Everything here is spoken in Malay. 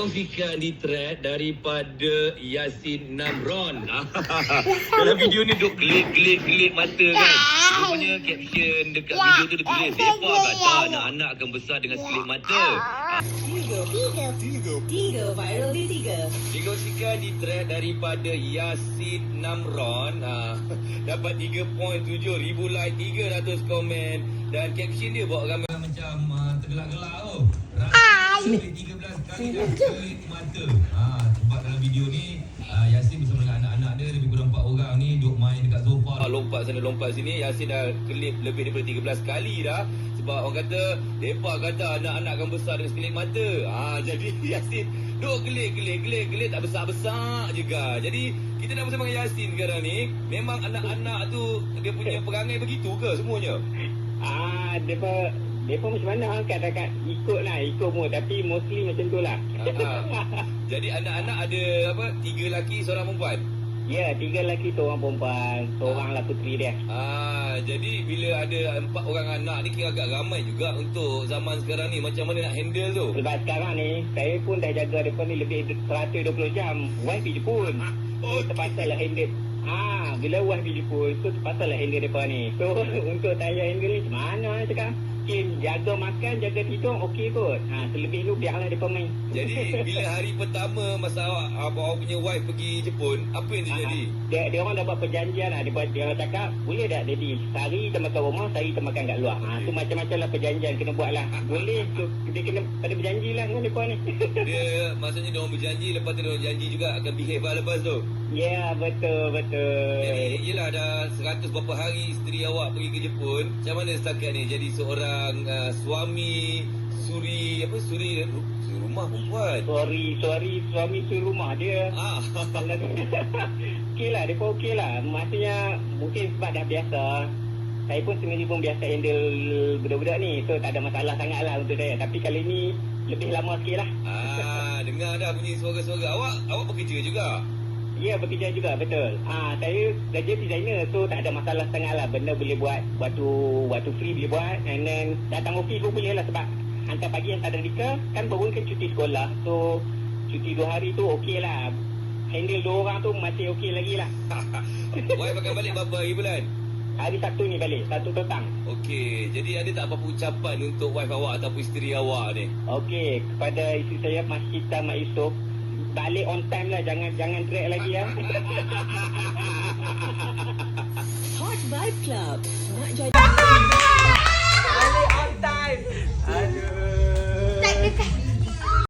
Kongsikan di thread daripada Yasin Namron. Dalam video ni duk gelik mata kan. Rupanya caption dekat video tu dia tulis, "Depa kata anak-anak akan besar dengan sekelip mata." Tiga viral di tiga. Dikongsikan di thread daripada Yasin Namron. Dapat 3.7 ribu like, 300 komen. Dan caption dia buat ramai macam tergelak-gelak tu. Rasa 13 kali dah sekelip mata. Sebab dalam video ni Yasin bersama dengan anak-anak dia, lebih kurang 4 orang ni duk main dekat sofa, lompat sana lompat sini. Yasin dah kelip lebih daripada 13 kali dah. Sebab orang kata, depa kata anak-anak akan besar dengan sekelip mata. Jadi Yasin duk gelik tak besar-besar juga. Jadi kita nak bersama dengan Yasin sekarang ni. Memang anak-anak tu dia punya perangai begitu ke semuanya? Depa macam mana katakan ikut semua, tapi mostly macam tu lah. Jadi anak-anak ada 3 lelaki, seorang perempuan? Ya, 3 lelaki, seorang perempuan, seorang lah puteri dia. Jadi bila ada 4 orang anak ni kira agak ramai juga untuk zaman sekarang ni. Macam mana nak handle tu? Sebab sekarang ni saya pun dah jaga depa ni lebih 120 jam. Wife pergi Jepun. Terpaksa lah handle. Bila wife pergi Jepun, so terpaksa lah handle depa ni. So untuk saya handle ni macam mana cakap? Jaga makan, jaga tidur, okey kot. Selebih tu biarlah depa main. Jadi bila hari pertama masa awak punya wife pergi Jepun, apa yang terjadi? Dia orang dah buat perjanjian lah. Dia cakap, boleh tak daddy? Sehari kita makan rumah, sehari kita makan kat luar. Tu macam-macam lah perjanjian kena buat lah. Boleh, so, dia kena ada berjanji lah dengan depa ni. Dia maksudnya dia orang berjanji, lepas tu dia orang janji juga akan behave lah lepas tu. Ya, betul. Jadi yelah dah 100 berapa hari isteri awak pergi ke Jepun. Macam mana setakat ni jadi seorang suami suri rumah perempuan? Suami suri rumah dia. Okey lah, depa okey lah. Maksudnya mungkin sebab dah biasa. Saya pun sendiri pun biasa handle budak-budak ni. So tak ada masalah sangat lah untuk saya. Tapi kali ni lebih lama sikit lah. Dengar dah bunyi suara-suara. Awak bekerja juga? Ya, bekerja juga, betul. Saya kerja designer, so tak ada masalah sangat lah. Benda boleh buat, waktu free boleh buat. And then datang office pun boleh lah, sebab hantar pagi, hantar Dika, kan baru kan cuti sekolah. So cuti 2 hari tu okey lah. Handle 2 orang tu masih okey lagi lah. Wife akan balik berapa hari bulan? Hari Sabtu ni balik, Sabtu petang. Okey, jadi ada tak apa-apa ucapan untuk wife awak ataupun isteri awak ni? Okey, kepada isteri saya, Mas Kita, Mak Yusof, balik on time lah, jangan drag lagi ya. Hot Vibe Club. Nak jadi balik on time. Aduh.